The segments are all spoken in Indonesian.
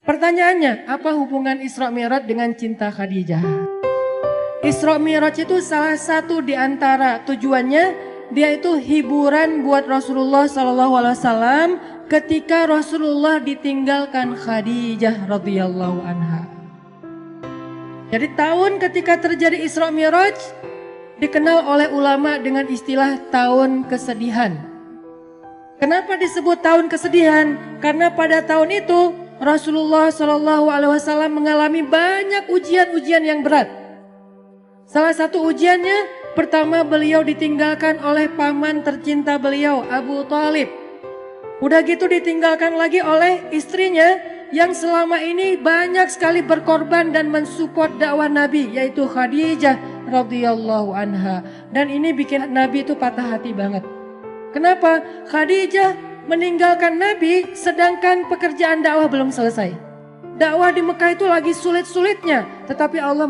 Pertanyaannya, apa hubungan Isra Mi'raj dengan cinta Khadijah? Isra Mi'raj itu salah satu di antara tujuannya, dia itu hiburan buat Rasulullah SAW ketika Rasulullah ditinggalkan Khadijah radhiyallahu anha. Jadi tahun ketika terjadi Isra Mi'raj dikenal oleh ulama dengan istilah tahun kesedihan. Kenapa disebut tahun kesedihan? Karena pada tahun itu Rasulullah SAW mengalami banyak ujian-ujian yang berat. Salah satu ujiannya, pertama beliau ditinggalkan oleh paman tercinta beliau, Abu Thalib. Udah gitu ditinggalkan lagi oleh istrinya yang selama ini banyak sekali berkorban dan mensupport dakwah Nabi, yaitu Khadijah radhiyallahu anha. Dan ini bikin Nabi itu patah hati banget. Kenapa? Khadijah meninggalkan Nabi sedangkan pekerjaan dakwah belum selesai. Dakwah di Mekah itu lagi sulit-sulitnya, tetapi Allah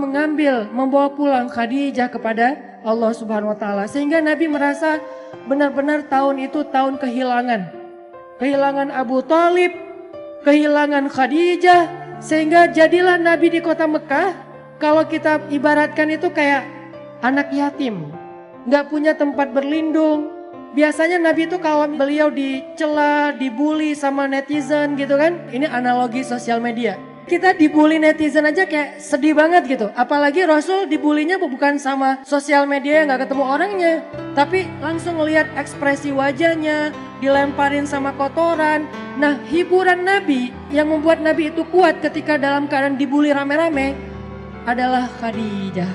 membawa pulang Khadijah kepada Allah Subhanahu wa taala, sehingga Nabi merasa benar-benar tahun itu tahun kehilangan. Kehilangan Abu Thalib, kehilangan Khadijah, sehingga jadilah Nabi di kota Mekah, kalau kita ibaratkan itu kayak anak yatim, nggak punya tempat berlindung. Biasanya Nabi itu kalau beliau dicela, dibully sama netizen gitu kan. Ini analogi sosial media. Kita dibully netizen aja kayak sedih banget gitu. Apalagi Rasul dibulinya bukan sama sosial media yang gak ketemu orangnya, tapi langsung ngelihat ekspresi wajahnya, dilemparin sama kotoran. Nah, hiburan Nabi yang membuat Nabi itu kuat ketika dalam keadaan dibully rame-rame adalah Khadijah.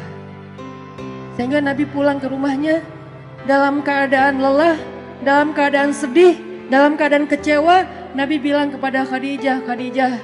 Sehingga Nabi pulang ke rumahnya dalam keadaan lelah, dalam keadaan sedih, dalam keadaan kecewa. Nabi bilang kepada Khadijah, Khadijah,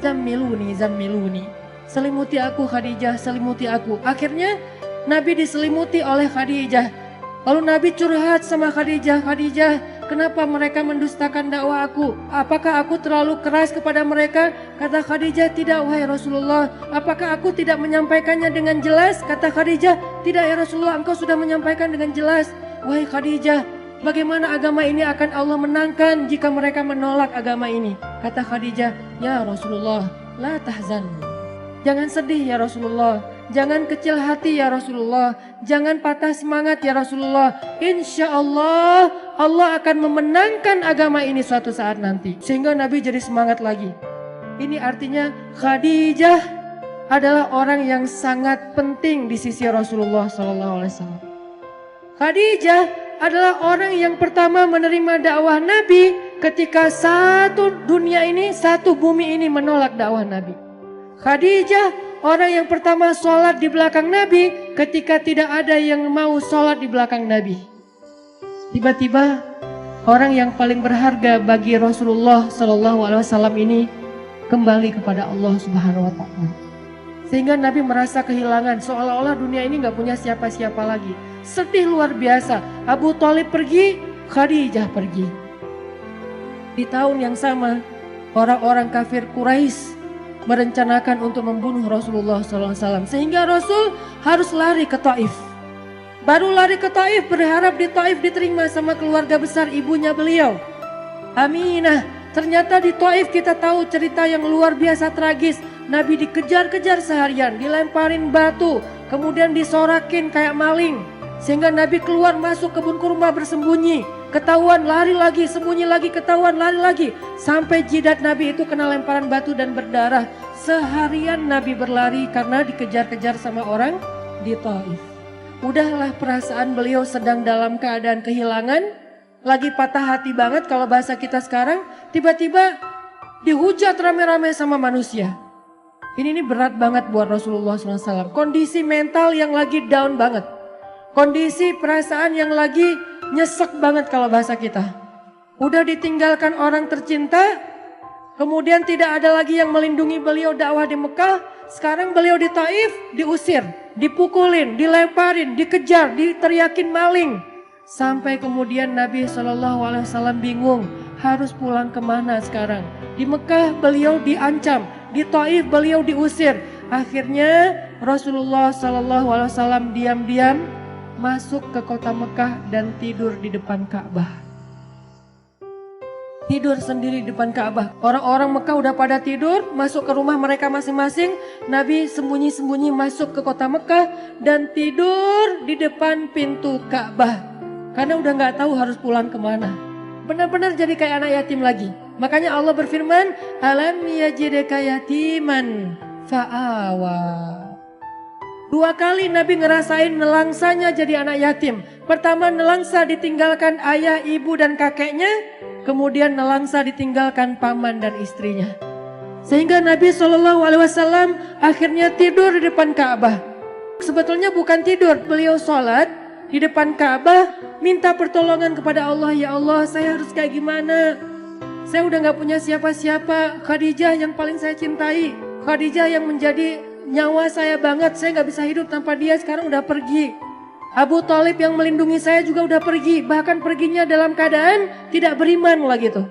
zammiluni, zammiluni. Selimuti aku Khadijah, selimuti aku. Akhirnya Nabi diselimuti oleh Khadijah. Lalu Nabi curhat sama Khadijah, Khadijah, kenapa mereka mendustakan dakwah aku? Apakah aku terlalu keras kepada mereka? Kata Khadijah, tidak wahai Rasulullah. Apakah aku tidak menyampaikannya dengan jelas? Kata Khadijah, tidak ya Rasulullah, engkau sudah menyampaikan dengan jelas. Wahai Khadijah, bagaimana agama ini akan Allah menangkan jika mereka menolak agama ini? Kata Khadijah, ya Rasulullah, la tahzan. Jangan sedih ya Rasulullah. Jangan kecil hati ya Rasulullah. Jangan patah semangat ya Rasulullah. Insya Allah, Allah akan memenangkan agama ini suatu saat nanti. Sehingga Nabi jadi semangat lagi. Ini artinya Khadijah adalah orang yang sangat penting di sisi Rasulullah SAW. Khadijah adalah orang yang pertama menerima dakwah Nabi ketika satu dunia ini, satu bumi ini menolak dakwah Nabi. Khadijah orang yang pertama sholat di belakang Nabi ketika tidak ada yang mau sholat di belakang Nabi. Tiba-tiba orang yang paling berharga bagi Rasulullah SAW ini kembali kepada Allah Subhanahu Wa Taala. Sehingga Nabi merasa kehilangan, seolah-olah dunia ini gak punya siapa-siapa lagi. Sedih luar biasa. Abu Thalib pergi, Khadijah pergi. Di tahun yang sama, orang-orang kafir Quraisy merencanakan untuk membunuh Rasulullah SAW. Sehingga Rasul harus lari ke Taif. Baru lari ke Taif, berharap di Taif diterima sama keluarga besar ibunya beliau, Aminah. Ternyata di Taif kita tahu cerita yang luar biasa tragis. Nabi dikejar-kejar seharian, dilemparin batu, kemudian disorakin kayak maling. Sehingga Nabi keluar masuk kebun kurma bersembunyi. Ketahuan lari lagi, sembunyi lagi, ketahuan lari lagi. Sampai jidat Nabi itu kena lemparan batu dan berdarah. Seharian Nabi berlari karena dikejar-kejar sama orang di Taif. Udahlah, perasaan beliau sedang dalam keadaan kehilangan, lagi patah hati banget kalau bahasa kita sekarang. Tiba-tiba dihujat rame-rame sama manusia. Ini berat banget buat Rasulullah SAW. Kondisi mental yang lagi down banget. Kondisi perasaan yang lagi nyesek banget kalau bahasa kita. Udah ditinggalkan orang tercinta, kemudian tidak ada lagi yang melindungi beliau dakwah di Mekah. Sekarang beliau di Taif diusir, dipukulin, dilemparin, dikejar, diteriakin maling. Sampai kemudian Nabi SAW bingung harus pulang kemana sekarang. Di Mekah beliau diancam, di Taif beliau diusir. Akhirnya Rasulullah SAW diam-diam masuk ke kota Mekah dan tidur di depan Ka'bah. tidur sendiri di depan Ka'bah. Orang-orang Mekah udah pada tidur, masuk ke rumah mereka masing-masing. Nabi sembunyi-sembunyi masuk ke kota Mekah dan tidur di depan pintu Ka'bah. Karena udah nggak tahu harus pulang kemana. Benar-benar jadi kayak anak yatim lagi. Makanya Allah berfirman, alam yajidka yatiman fa'awa. 2 kali Nabi ngerasain nelangsanya jadi anak yatim. Pertama nelangsa ditinggalkan ayah, ibu dan kakeknya. Kemudian nelangsa ditinggalkan paman dan istrinya. Sehingga Nabi SAW akhirnya tidur di depan Ka'bah. Sebetulnya bukan tidur, beliau sholat di depan Ka'bah. Minta pertolongan kepada Allah, ya Allah saya harus kayak gimana. Saya udah gak punya siapa-siapa. Khadijah yang paling saya cintai. Khadijah yang menjadi nyawa saya banget. Saya gak bisa hidup tanpa dia, sekarang udah pergi. Abu Thalib yang melindungi saya juga udah pergi. Bahkan perginya dalam keadaan tidak beriman lagi tuh.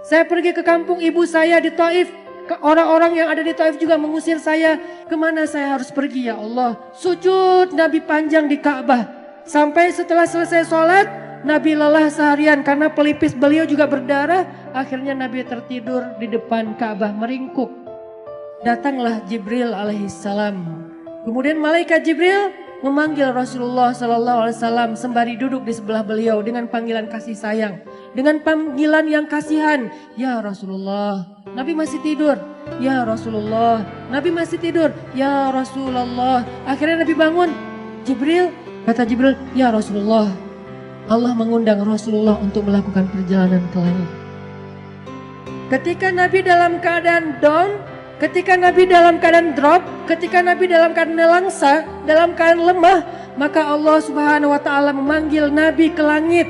Saya pergi ke kampung ibu saya di Taif. Orang-orang yang ada di Taif juga mengusir saya. Kemana saya harus pergi ya Allah? Sujud Nabi panjang di Ka'bah. Sampai setelah selesai sholat, Nabi lelah seharian karena pelipis beliau juga berdarah. Akhirnya Nabi tertidur di depan Ka'bah meringkuk. Datanglah Jibril alaihissalam. Kemudian malaikat Jibril memanggil Rasulullah SAW sembari duduk di sebelah beliau dengan panggilan kasih sayang. Dengan panggilan yang kasihan. Ya Rasulullah. Nabi masih tidur. Ya Rasulullah. Nabi masih tidur. Ya Rasulullah. Akhirnya Nabi bangun. Jibril. Kata Jibril. Ya Rasulullah. Allah mengundang Rasulullah untuk melakukan perjalanan ke langit. Ketika Nabi dalam keadaan down. Ketika Nabi dalam keadaan drop, ketika Nabi dalam keadaan nelangsa, dalam keadaan lemah, maka Allah Subhanahu wa taala memanggil Nabi ke langit.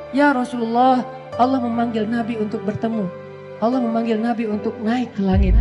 Ya Rasulullah, Allah memanggil Nabi untuk bertemu. Allah memanggil Nabi untuk naik ke langit.